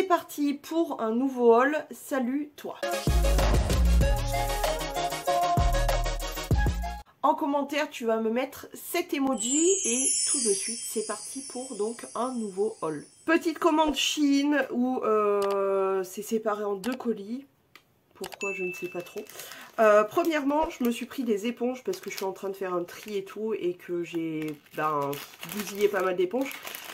parti pour un nouveau haul. Salut toi! En commentaire, tu vas me mettre cet emoji et tout de suite, c'est parti pour donc un nouveau haul. Petite commande Shein où c'est séparé en 2 colis. Pourquoi, je ne sais pas trop. Premièrement, je me suis pris des éponges parce que je suis en train de faire un tri et tout et que j'ai bousillé pas mal d'éponges.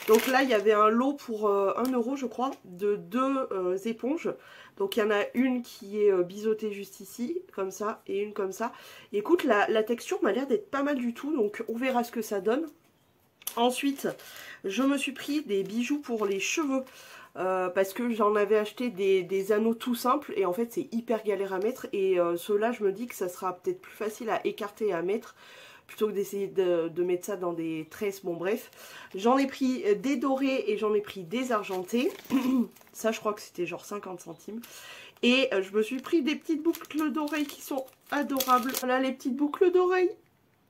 Donc là, il y avait un lot pour 1 € je crois, de 2 éponges. Donc il y en a une qui est biseautée juste ici, comme ça, et une comme ça. Et écoute, la texture m'a l'air d'être pas mal du tout, donc on verra ce que ça donne. Ensuite, je me suis pris des bijoux pour les cheveux. Parce que j'en avais acheté des anneaux tout simples et en fait c'est hyper galère à mettre et ceux-là je me dis que ça sera peut-être plus facile à écarter et à mettre plutôt que d'essayer de mettre ça dans des tresses. Bon bref, j'en ai pris des dorés et j'en ai pris des argentés. Ça je crois que c'était genre 50 centimes. Et je me suis pris des petites boucles d'oreilles qui sont adorables. Voilà les petites boucles d'oreilles.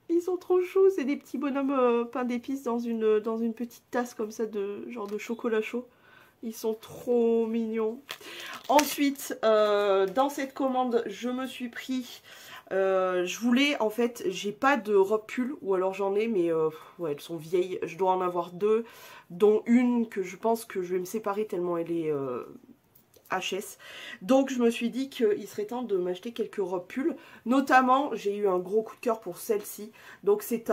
Ils sont trop choux, c'est des petits bonhommes peints d'épices dans une petite tasse comme ça de genre de chocolat chaud. Ils sont trop mignons. Ensuite, dans cette commande, je me suis pris... je voulais, en fait, j'ai pas de robe pull, ou alors j'en ai, mais ouais, elles sont vieilles. Je dois en avoir 2, dont une que je pense que je vais me séparer tellement elle est... HS. Donc je me suis dit qu'il serait temps de m'acheter quelques robes pull. Notamment, j'ai eu un gros coup de cœur pour celle-ci. Donc c'est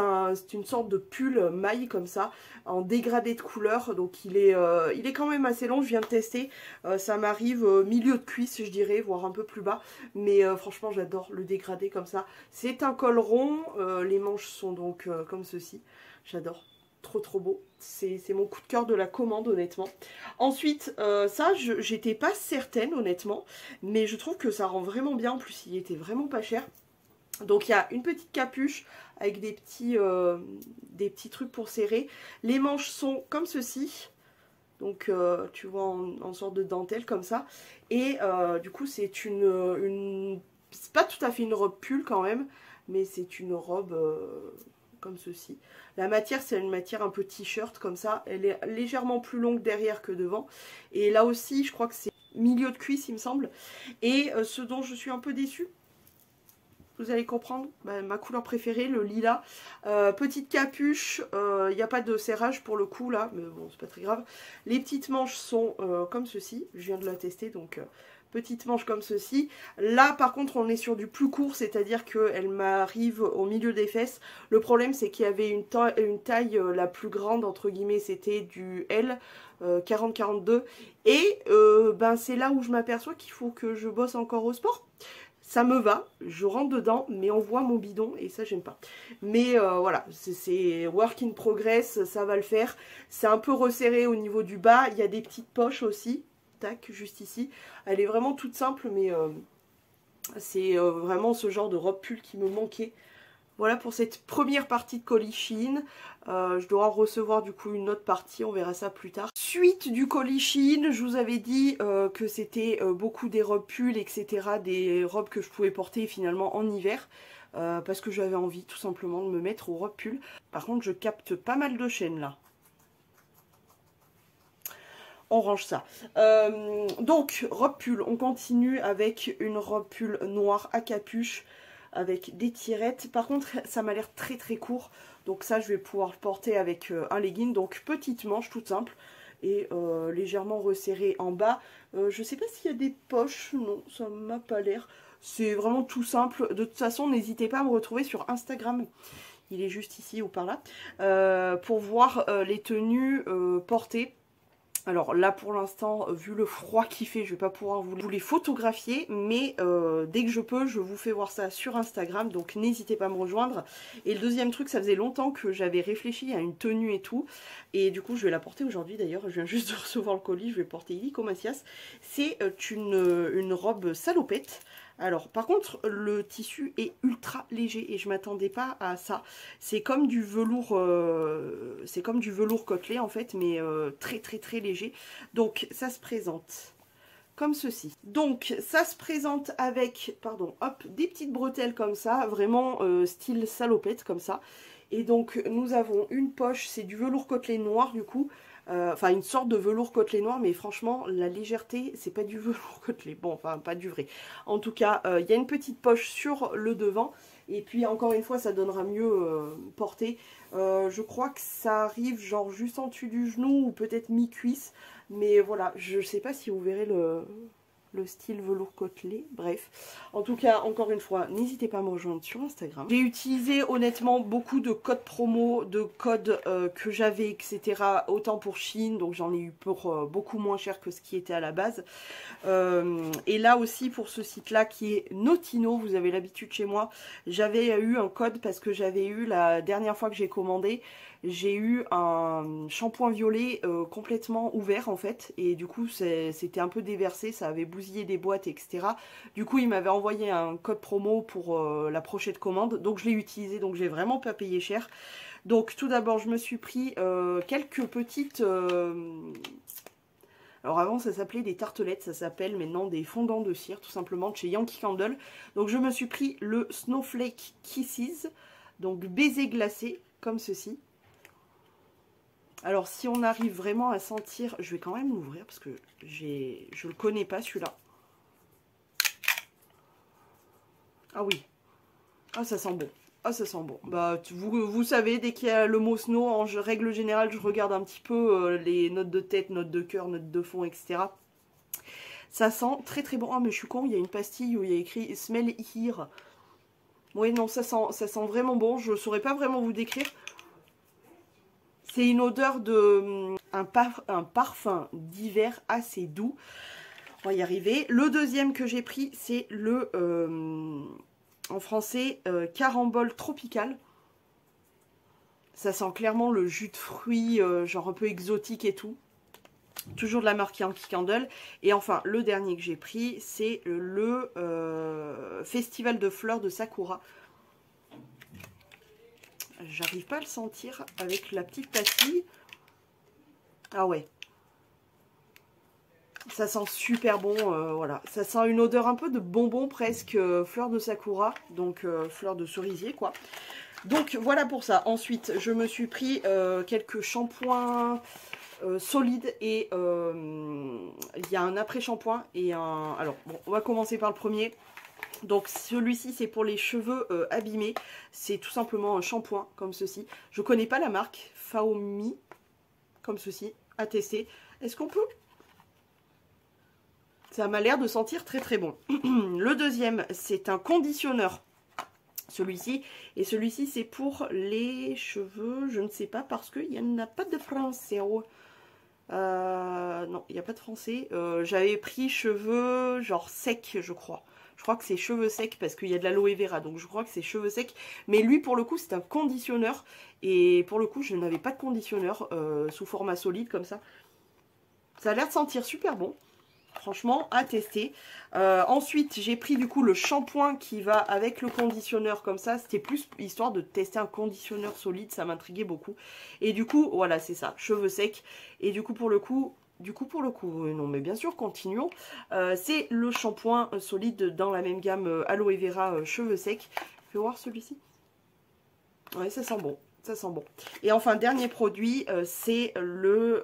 une sorte de pull maille comme ça, en dégradé de couleur. Donc il est quand même assez long, je viens de tester. Ça m'arrive milieu de cuisse, je dirais, voire un peu plus bas. Mais franchement, j'adore le dégradé comme ça. C'est un col rond, les manches sont donc comme ceci. J'adore. Trop beau, c'est mon coup de cœur de la commande honnêtement. Ensuite ça j'étais pas certaine honnêtement, mais je trouve que ça rend vraiment bien, en plus il était vraiment pas cher. Donc il y a une petite capuche avec des petits trucs pour serrer. Les manches sont comme ceci, donc tu vois en sorte de dentelle comme ça. Et du coup c'est c'est pas tout à fait une robe pull quand même, mais c'est une robe... comme ceci. La matière, c'est une matière un peu t-shirt comme ça. Elle est légèrement plus longue derrière que devant. Et là aussi, je crois que c'est milieu de cuisse, il me semble. Et ce dont je suis un peu déçue, vous allez comprendre, ma couleur préférée, le lilas. Petite capuche, il n'y a pas de serrage pour le coup là, mais bon, c'est pas très grave. Les petites manches sont comme ceci. Je viens de la tester, donc... Petite manche comme ceci. Là par contre on est sur du plus court, c'est-à-dire qu'elle m'arrive au milieu des fesses. Le problème c'est qu'il y avait une taille la plus grande entre guillemets, c'était du L 40-42. Et c'est là où je m'aperçois qu'il faut que je bosse encore au sport. Ça me va, je rentre dedans, mais on voit mon bidon et ça j'aime pas. Mais voilà, c'est work in progress, ça va le faire. C'est un peu resserré au niveau du bas, il y a des petites poches aussi. Tac, juste ici. Elle est vraiment toute simple, mais c'est vraiment ce genre de robe pull qui me manquait. Voilà pour cette première partie de colis Shein. Je dois en recevoir du coup une autre partie, on verra ça plus tard. Suite du colis Shein, je vous avais dit que c'était beaucoup des robes pull, etc. Des robes que je pouvais porter finalement en hiver. Parce que j'avais envie tout simplement de me mettre aux robes pull. Par contre, je capte pas mal de chaînes là. On range ça. Donc, robe pull, on continue avec une robe pull noire à capuche avec des tirettes. Par contre, ça m'a l'air très court. Donc ça, je vais pouvoir porter avec un legging. Donc, petite manche toute simple et légèrement resserrée en bas. Je sais pas s'il y a des poches. Non, ça m'a pas l'air. C'est vraiment tout simple. De toute façon, n'hésitez pas à me retrouver sur Instagram. Il est juste ici ou par là. Pour voir les tenues portées. Alors là pour l'instant, vu le froid qu'il fait, je vais pas pouvoir vous les photographier, mais dès que je peux, je vous fais voir ça sur Instagram, donc n'hésitez pas à me rejoindre. Et le deuxième truc, ça faisait longtemps que j'avais réfléchi à une tenue et tout, et du coup je vais la porter aujourd'hui d'ailleurs, je viens juste de recevoir le colis, je vais porter illico Macias. C'est une robe salopette. Alors par contre le tissu est ultra léger et je m'attendais pas à ça. C'est comme du velours côtelé en fait, mais très léger. Donc ça se présente comme ceci. Donc ça se présente avec, pardon, hop, des petites bretelles comme ça, vraiment style salopette comme ça. Et donc nous avons une poche, c'est du velours côtelé noir du coup, Enfin, une sorte de velours côtelé noir, mais franchement, la légèreté, c'est pas du velours côtelé. Bon, enfin, pas du vrai. En tout cas, il y a une petite poche sur le devant. Et puis, encore une fois, ça donnera mieux porter. Je crois que ça arrive genre juste en dessus du genou ou peut-être mi-cuisse. Mais voilà, je sais pas si vous verrez le style velours côtelé, bref. En tout cas, encore une fois, n'hésitez pas à me rejoindre sur Instagram. J'ai utilisé honnêtement beaucoup de codes promo, de codes que j'avais, etc. Autant pour Shein, donc j'en ai eu pour beaucoup moins cher que ce qui était à la base. Et là aussi pour ce site-là qui est Notino, vous avez l'habitude chez moi, j'avais eu un code parce que j'avais eu la dernière fois que j'ai commandé, j'ai eu un shampoing violet complètement ouvert en fait, et du coup c'était un peu déversé, ça avait bousillé des boîtes, etc. Du coup il m'avait envoyé un code promo pour la prochaine commande, donc je l'ai utilisé, donc j'ai vraiment pas payé cher. Donc tout d'abord je me suis pris quelques petites... alors avant ça s'appelait des tartelettes, ça s'appelle maintenant des fondants de cire tout simplement de chez Yankee Candle. Donc je me suis pris le Snowflake Kisses, donc baiser glacé comme ceci. Alors si on arrive vraiment à sentir, je vais quand même l'ouvrir parce que je le connais pas celui-là. Ah oui, ah ça sent bon. Ah ça sent bon. Bah vous savez, dès qu'il y a le mot snow, en règle générale, je regarde un petit peu les notes de tête, notes de cœur, notes de fond, etc. Ça sent très très bon. Ah mais je suis con, il y a une pastille où il y a écrit Smell Here. Oui non, ça sent vraiment bon. Je ne saurais pas vraiment vous décrire. C'est une odeur de un parfum d'hiver assez doux. On va y arriver. Le deuxième que j'ai pris, c'est le, en français, Carambole Tropical. Ça sent clairement le jus de fruits, genre un peu exotique et tout. Toujours de la marque Yankee Candle. Et enfin, le dernier que j'ai pris, c'est le Festival de fleurs de Sakura. J'arrive pas à le sentir avec la petite pastille. Ah ouais. Ça sent super bon, voilà. Ça sent une odeur un peu de bonbon presque, fleur de Sakura. Donc fleur de cerisier quoi. Donc voilà pour ça. Ensuite, je me suis pris quelques shampoings solides. Et il y a un après-shampoing et un... Alors bon, on va commencer par le premier. Donc celui-ci c'est pour les cheveux abîmés, c'est tout simplement un shampoing comme ceci. Je connais pas la marque, Faomi, comme ceci, à tester. Est-ce qu'on peut? Ça m'a l'air de sentir très très bon. Le deuxième c'est un conditionneur, celui-ci. Et celui-ci c'est pour les cheveux, je ne sais pas parce qu'il n'y en a pas de français. Non, il n'y a pas de français. J'avais pris cheveux genre secs je crois. Je crois que c'est cheveux secs parce qu'il y a de l'aloe vera. Donc je crois que c'est cheveux secs. Mais lui pour le coup c'est un conditionneur. Et pour le coup je n'avais pas de conditionneur sous format solide comme ça. Ça a l'air de sentir super bon. Franchement à tester. Ensuite j'ai pris du coup le shampoing qui va avec le conditionneur comme ça. C'était plus histoire de tester un conditionneur solide. Ça m'intriguait beaucoup. Et du coup voilà c'est ça. Cheveux secs. Et du coup pour le coup... non mais bien sûr, continuons. C'est le shampoing solide dans la même gamme aloe vera cheveux secs. Je vais voir celui-ci. Ouais, ça sent bon. Ça sent bon. Et enfin, dernier produit, c'est le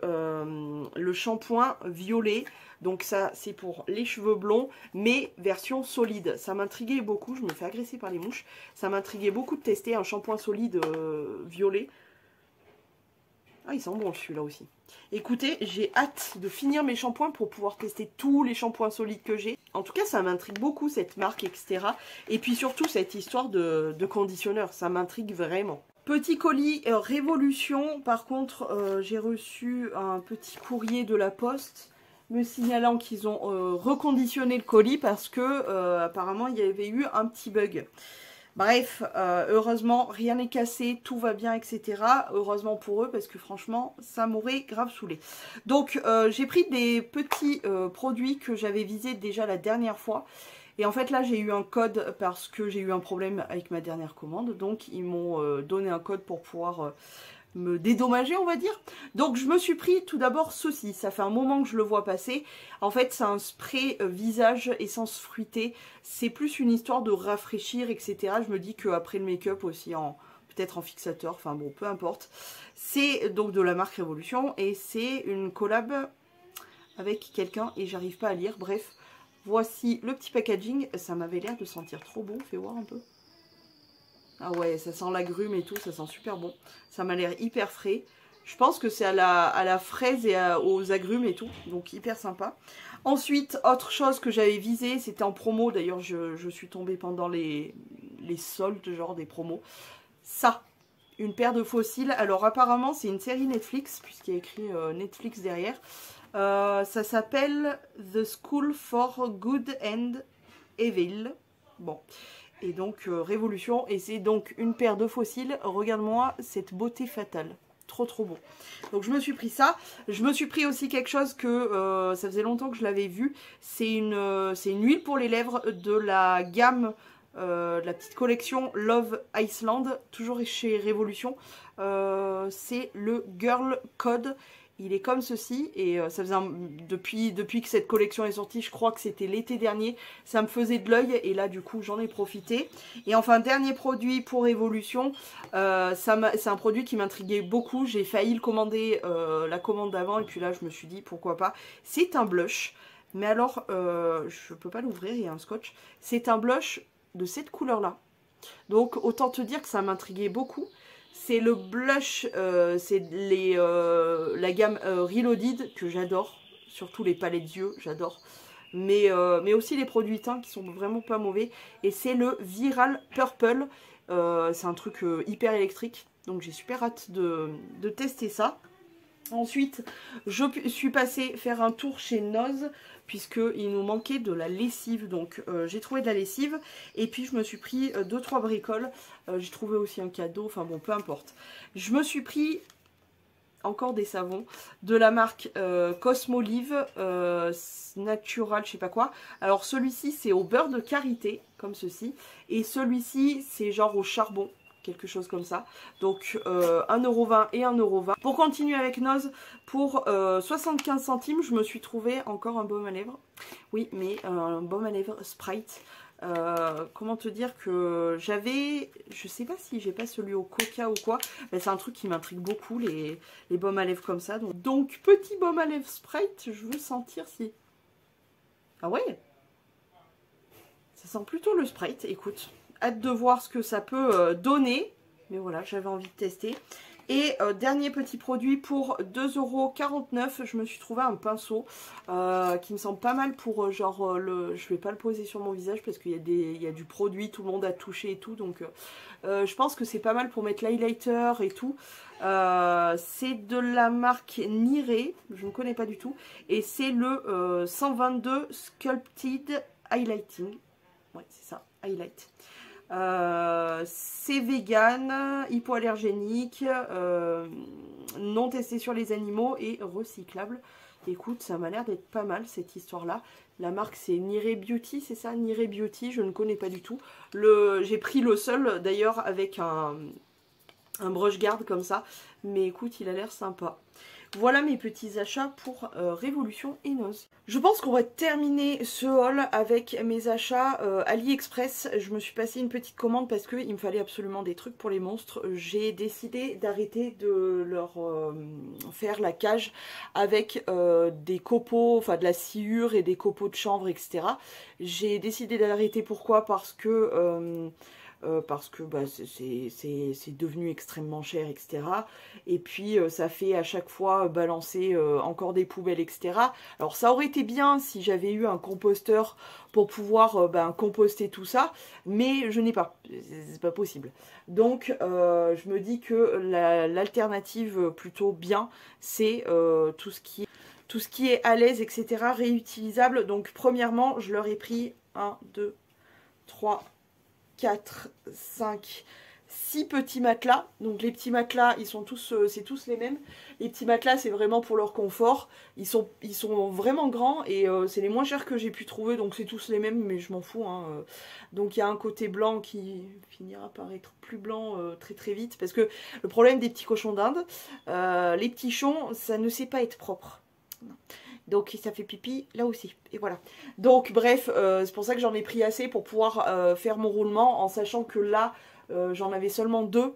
shampoing violet. Donc ça, c'est pour les cheveux blonds, mais version solide. Ça m'intriguait beaucoup. Je me fais agresser par les mouches. Ça m'intriguait beaucoup de tester un shampoing solide violet. Ah, il sent bon celui-là aussi. Écoutez, j'ai hâte de finir mes shampoings pour pouvoir tester tous les shampoings solides que j'ai. En tout cas, ça m'intrigue beaucoup cette marque, etc. Et puis surtout, cette histoire de conditionneur, ça m'intrigue vraiment. Petit colis Révolution. Par contre, j'ai reçu un petit courrier de la Poste me signalant qu'ils ont reconditionné le colis parce que apparemment, il y avait eu un petit bug. Bref, heureusement, rien n'est cassé, tout va bien, etc. Heureusement pour eux, parce que franchement, ça m'aurait grave saoulé. Donc, j'ai pris des petits produits que j'avais visés déjà la dernière fois. Et en fait, là, j'ai eu un code parce que j'ai eu un problème avec ma dernière commande. Donc, ils m'ont donné un code pour pouvoir... me dédommager on va dire. Donc je me suis pris tout d'abord ceci, ça fait un moment que je le vois passer. En fait c'est un spray visage essence fruitée, c'est plus une histoire de rafraîchir etc. Je me dis qu'après le make-up aussi en peut-être en fixateur, enfin bon, peu importe. C'est donc de la marque Révolution et c'est une collab avec quelqu'un et j'arrive pas à lire. Bref, voici le petit packaging. Ça m'avait l'air de sentir trop bon, fais voir un peu. Ah ouais, ça sent l'agrume et tout, ça sent super bon. Ça m'a l'air hyper frais. Je pense que c'est à la fraise et aux agrumes et tout, donc hyper sympa. Ensuite, autre chose que j'avais visé, c'était en promo, d'ailleurs je suis tombée pendant les soldes, genre des promos. Ça, une paire de fossiles. Alors apparemment c'est une série Netflix, puisqu'il y a écrit Netflix derrière. Ça s'appelle The School for Good and Evil. Bon. Et donc Révolution, et c'est donc une paire de fossiles. Regarde-moi cette beauté fatale, trop trop beau. Donc je me suis pris ça. Je me suis pris aussi quelque chose que ça faisait longtemps que je l'avais vu. C'est une huile pour les lèvres de la gamme, de la petite collection Love Iceland, toujours chez Révolution. C'est le Girl Code. Il est comme ceci et ça faisait depuis que cette collection est sortie, je crois que c'était l'été dernier, ça me faisait de l'œil et là du coup j'en ai profité. Et enfin dernier produit pour Evolution, c'est un produit qui m'intriguait beaucoup, j'ai failli le commander la commande d'avant et puis là je me suis dit pourquoi pas. C'est un blush, mais alors je peux pas l'ouvrir, il y a un scotch. C'est un blush de cette couleur là, donc autant te dire que ça m'intriguait beaucoup. C'est le blush, c'est la gamme Reloaded que j'adore, surtout les palettes d'yeux, j'adore. Mais aussi les produits teints qui sont vraiment pas mauvais. Et c'est le Viral Purple, c'est un truc hyper électrique, donc j'ai super hâte de tester ça. Ensuite, je suis passée faire un tour chez Noz, puisqu'il nous manquait de la lessive. Donc, j'ai trouvé de la lessive. Et puis, je me suis pris 2-3 bricoles. J'ai trouvé aussi un cadeau. Enfin, bon, peu importe. Je me suis pris encore des savons de la marque Cosmolive Natural, je sais pas quoi. Alors, celui-ci, c'est au beurre de karité, comme ceci. Et celui-ci, c'est genre au charbon. Quelque chose comme ça. Donc 1,20 € et 1,20 €. Pour continuer avec Noz, pour 75 centimes, je me suis trouvé encore un baume à lèvres. Oui, mais un baume à lèvres Sprite. Comment te dire que j'avais, je sais pas si j'ai pas celui au coca ou quoi, mais c'est un truc qui m'intrigue beaucoup, les baumes à lèvres comme ça. Donc petit baume à lèvres Sprite, je veux sentir si... Ah ouais, ça sent plutôt le Sprite, écoute. Hâte de voir ce que ça peut donner. Mais voilà, j'avais envie de tester. Et dernier petit produit pour 2,49 €. Je me suis trouvé un pinceau qui me semble pas mal pour genre je vais pas le poser sur mon visage parce qu'il y a du produit, tout le monde a touché et tout. Donc je pense que c'est pas mal pour mettre l'highlighter et tout. C'est de la marque Niré, je ne connais pas du tout. Et c'est le 122 Sculpted Highlighting. Ouais, c'est ça, highlight. C'est vegan, hypoallergénique, non testé sur les animaux et recyclable. Écoute, ça m'a l'air d'être pas mal cette histoire-là. La marque c'est Niré Beauty, c'est ça? Niré Beauty, je ne connais pas du tout. J'ai pris le seul d'ailleurs avec un brush guard comme ça. Mais écoute, il a l'air sympa. Voilà mes petits achats pour Révolution et Noz. Je pense qu'on va terminer ce haul avec mes achats AliExpress. Je me suis passé une petite commande parce qu'il me fallait absolument des trucs pour les monstres. J'ai décidé d'arrêter de leur faire la cage avec des copeaux, enfin de la sciure et des copeaux de chanvre, etc. J'ai décidé d'arrêter, pourquoi? Parce que bah, c'est devenu extrêmement cher, etc. Et puis ça fait à chaque fois balancer encore des poubelles, etc. Alors ça aurait été bien si j'avais eu un composteur pour pouvoir composter tout ça, mais je n'ai pas, c'est pas possible. Donc je me dis que l'alternative plutôt bien, c'est tout ce qui est à l'aise, etc. réutilisable. Donc premièrement, je leur ai pris 1, 2, 3, 4, 5, 6 petits matelas. Donc les petits matelas, ils sont tous, c'est tous les mêmes. Les petits matelas, c'est vraiment pour leur confort. Ils sont vraiment grands et c'est les moins chers que j'ai pu trouver. Donc c'est tous les mêmes, mais je m'en fous, hein. Donc il y a un côté blanc qui finira par être plus blanc très très vite. Parce que le problème des petits cochons d'Inde, les petits chons, ça ne sait pas être propre. Non. Donc ça fait pipi là aussi, et voilà. Donc bref, c'est pour ça que j'en ai pris assez pour pouvoir faire mon roulement, en sachant que là, j'en avais seulement 2.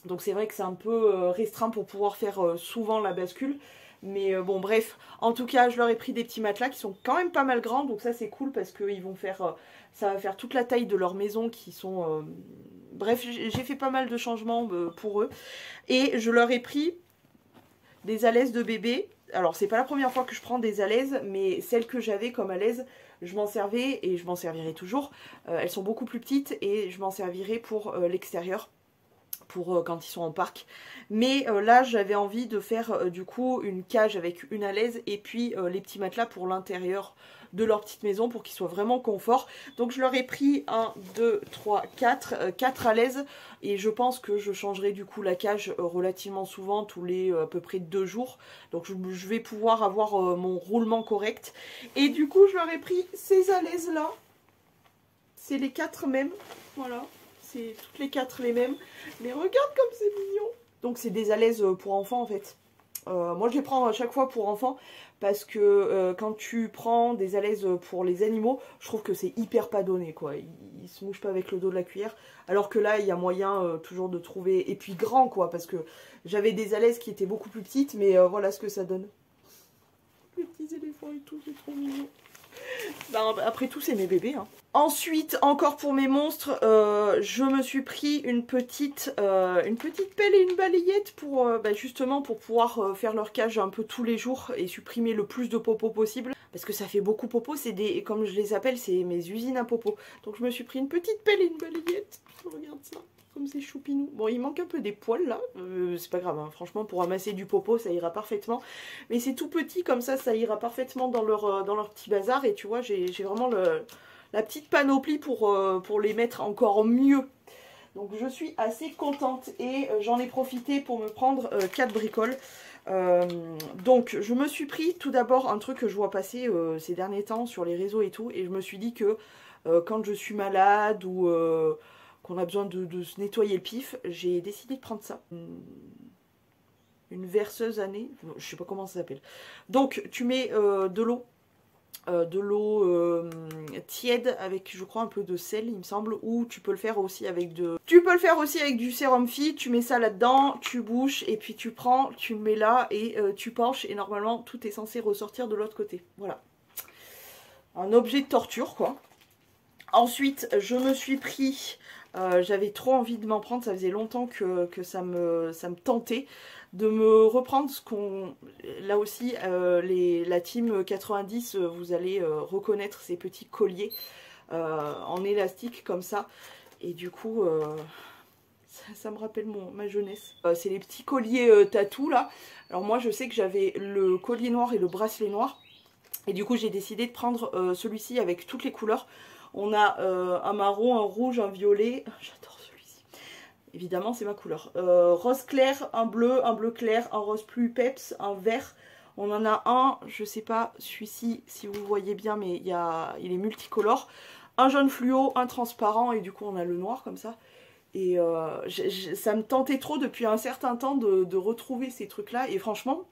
Donc c'est vrai que c'est un peu restreint pour pouvoir faire souvent la bascule. Mais bon bref, en tout cas je leur ai pris des petits matelas qui sont quand même pas mal grands. Donc ça c'est cool parce que ils vont faire, ça va faire toute la taille de leur maison qui sont... Bref, j'ai fait pas mal de changements pour eux. Et je leur ai pris des alaises de bébé. Alors c'est pas la première fois que je prends des alaises, mais celles que j'avais comme alaises, je m'en servais et je m'en servirai toujours. Elles sont beaucoup plus petites et je m'en servirai pour l'extérieur, pour quand ils sont en parc. Mais là j'avais envie de faire du coup une cage avec une alaise et puis les petits matelas pour l'intérieur de leur petite maison pour qu'ils soient vraiment confort. Donc je leur ai pris 1, 2, 3, 4 alaises et je pense que je changerai du coup la cage relativement souvent, tous les à peu près 2 jours. Donc je vais pouvoir avoir mon roulement correct. Et du coup je leur ai pris ces alaises là. C'est les 4 mêmes, voilà. C'est toutes les 4 les mêmes. Mais regarde comme c'est mignon. Donc c'est des alaises pour enfants en fait. Moi je les prends à chaque fois pour enfants. Parce que quand tu prends des alaises pour les animaux, je trouve que c'est hyper pas donné quoi. Ils se mouchent pas avec le dos de la cuillère. Alors que là il y a moyen toujours de trouver. Et puis grand quoi. Parce que j'avais des alaises qui étaient beaucoup plus petites. Mais voilà ce que ça donne. Les petits éléphants et tout, c'est trop mignon. Ben, après tout c'est mes bébés hein. Ensuite encore pour mes monstres je me suis pris une petite pelle et une balayette pour justement pour pouvoir faire leur cage un peu tous les jours et supprimer le plus de popo possible parce que ça fait beaucoup popo, c'est des, comme je les appelle, c'est mes usines à popo. Donc je me suis pris une petite pelle et une balayette. Regarde ça, comme c'est choupinou. Bon il manque un peu des poils là, c'est pas grave hein. Franchement pour ramasser du popo ça ira parfaitement. Mais c'est tout petit comme ça ira parfaitement dans leur petit bazar. Et tu vois j'ai vraiment la petite panoplie pour les mettre encore mieux. Donc je suis assez contente et j'en ai profité pour me prendre 4 bricoles. Donc je me suis pris tout d'abord un truc que je vois passer ces derniers temps sur les réseaux et tout. Et je me suis dit que quand je suis malade ou qu'on a besoin de se nettoyer le pif, j'ai décidé de prendre ça. Une verseuse à nez, je sais pas comment ça s'appelle. Donc tu mets de l'eau tiède avec je crois un peu de sel il me semble, ou tu peux le faire aussi avec du sérum Phi. Tu mets ça là dedans, tu bouches et puis tu prends, tu le mets là et tu penches et normalement tout est censé ressortir de l'autre côté. Voilà, un objet de torture quoi. Ensuite je me suis pris j'avais trop envie de m'en prendre, ça faisait longtemps que ça me tentait de me reprendre ce qu'on... Là aussi, la team 90, vous allez reconnaître ces petits colliers en élastique comme ça. Et du coup, ça me rappelle ma jeunesse. C'est les petits colliers tatou là. Alors moi, je sais que j'avais le collier noir et le bracelet noir. Et du coup, j'ai décidé de prendre celui-ci avec toutes les couleurs. On a un marron, un rouge, un violet. J'adore celui-ci. Évidemment, c'est ma couleur. Rose clair, un bleu clair, un rose plus peps, un vert. On en a un, je sais pas, celui-ci, si vous voyez bien, mais il est multicolore. Un jaune fluo, un transparent, et du coup, on a le noir comme ça. Et ça me tentait trop depuis un certain temps de retrouver ces trucs-là. Et franchement,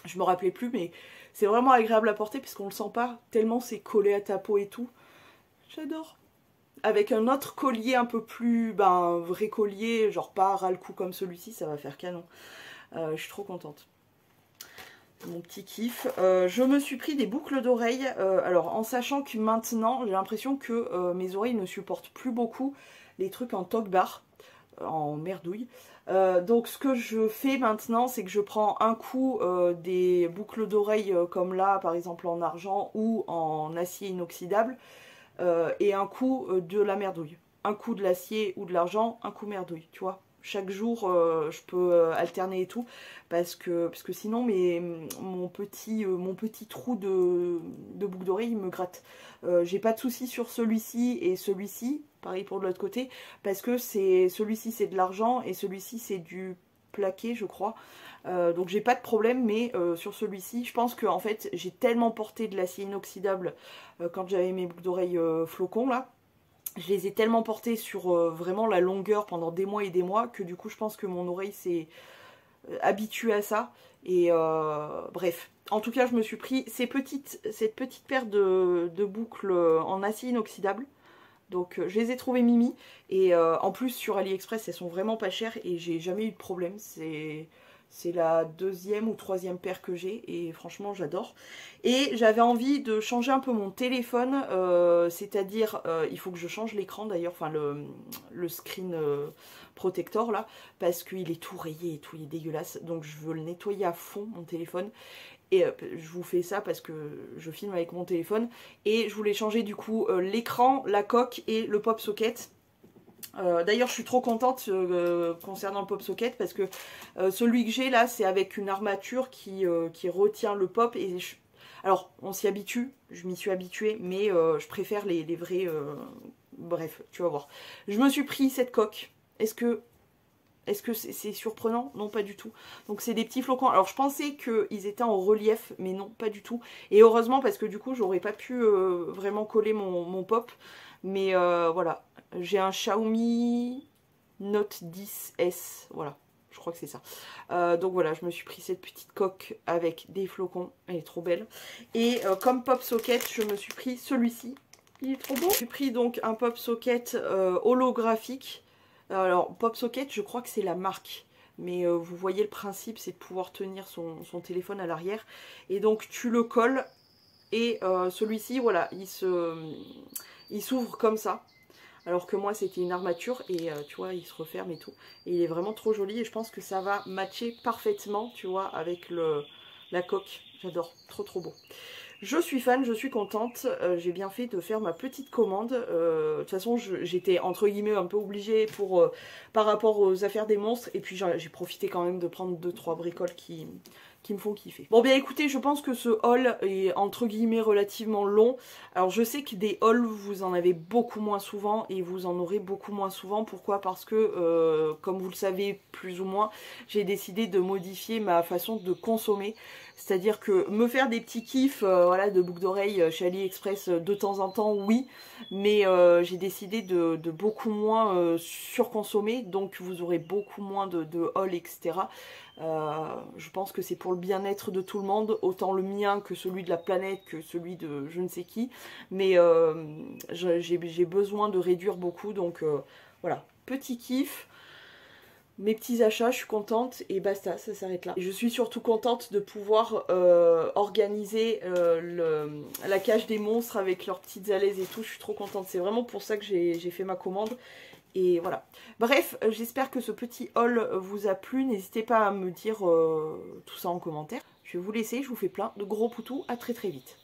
je me rappelais plus, mais c'est vraiment agréable à porter puisqu'on le sent pas tellement c'est collé à ta peau et tout. J'adore. Avec un autre collier un peu plus, vrai collier, genre pas ras le cou comme celui-ci, ça va faire canon. Je suis trop contente. Mon petit kiff. Je me suis pris des boucles d'oreilles. Alors en sachant que maintenant, j'ai l'impression que mes oreilles ne supportent plus beaucoup les trucs en toque bar, en merdouille. Donc ce que je fais maintenant, c'est que je prends un coup des boucles d'oreilles comme là, par exemple en argent ou en acier inoxydable, et un coup de la merdouille. Un coup de l'acier ou de l'argent, un coup merdouille, tu vois. Chaque jour, je peux alterner et tout, parce que sinon mon petit trou de boucle d'oreille me gratte. J'ai pas de souci sur celui-ci et celui-ci, pareil pour de l'autre côté, parce que celui-ci c'est de l'argent et celui-ci c'est du plaqué je crois. Donc j'ai pas de problème, mais sur celui-ci je pense que en fait j'ai tellement porté de l'acier inoxydable quand j'avais mes boucles d'oreilles flocons là. Je les ai tellement portés sur vraiment la longueur pendant des mois et des mois que du coup je pense que mon oreille s'est habituée à ça. Et bref, en tout cas je me suis pris cette petite paire de boucles en acier inoxydable. Donc je les ai trouvées mimi. Et en plus sur AliExpress elles sont vraiment pas chères et j'ai jamais eu de problème. C'est la deuxième ou troisième paire que j'ai et franchement j'adore. Et j'avais envie de changer un peu mon téléphone, c'est-à-dire il faut que je change l'écran d'ailleurs, enfin le screen protector là, parce qu'il est tout rayé et tout, il est dégueulasse. Donc je veux le nettoyer à fond mon téléphone. Et je vous fais ça parce que je filme avec mon téléphone. Et je voulais changer du coup l'écran, la coque et le pop socket. D'ailleurs je suis trop contente concernant le pop socket parce que celui que j'ai là c'est avec une armature qui retient le pop et alors on s'y habitue, je m'y suis habituée mais je préfère les vrais bref tu vas voir. Je me suis pris cette coque, est-ce que c'est surprenant? Non, pas du tout. Donc c'est des petits flocons. Alors je pensais qu'ils étaient en relief, mais non, pas du tout. Et heureusement parce que du coup j'aurais pas pu vraiment coller mon pop. Mais voilà, j'ai un Xiaomi Note 10S, voilà, je crois que c'est ça. Donc voilà, je me suis pris cette petite coque avec des flocons, elle est trop belle. Et comme pop socket, je me suis pris celui-ci, il est trop beau. J'ai pris donc un pop socket holographique. Alors pop socket, je crois que c'est la marque. Mais vous voyez le principe, c'est de pouvoir tenir son téléphone à l'arrière. Et donc tu le colles et celui-ci, voilà, il s'ouvre comme ça. Alors que moi c'était une armature et tu vois il se referme et tout. Et il est vraiment trop joli et je pense que ça va matcher parfaitement tu vois avec la coque. J'adore, trop trop beau. Je suis fan, je suis contente, j'ai bien fait de faire ma petite commande. De toute façon j'étais entre guillemets un peu obligée par rapport aux affaires des monstres. Et puis j'ai profité quand même de prendre 2-3 bricoles qui me font kiffer. Bon bien écoutez, je pense que ce haul est entre guillemets relativement long. Alors je sais que des hauls vous en avez beaucoup moins souvent et vous en aurez beaucoup moins souvent. Pourquoi? Parce que comme vous le savez plus ou moins, j'ai décidé de modifier ma façon de consommer. C'est-à-dire que me faire des petits kiffs voilà, de boucles d'oreilles chez AliExpress de temps en temps, oui. Mais j'ai décidé de beaucoup moins surconsommer. Donc vous aurez beaucoup moins de hauls, etc. Je pense que c'est pour le bien-être de tout le monde. Autant le mien que celui de la planète, que celui de je ne sais qui. Mais j'ai besoin de réduire beaucoup. Donc voilà, petit kiff. Mes petits achats, je suis contente et basta, ça s'arrête là. Et je suis surtout contente de pouvoir organiser la cage des monstres avec leurs petites alaises et tout. Je suis trop contente, c'est vraiment pour ça que j'ai fait ma commande. Et voilà. Bref, j'espère que ce petit haul vous a plu. N'hésitez pas à me dire tout ça en commentaire. Je vais vous laisser, je vous fais plein de gros poutous. À très très vite.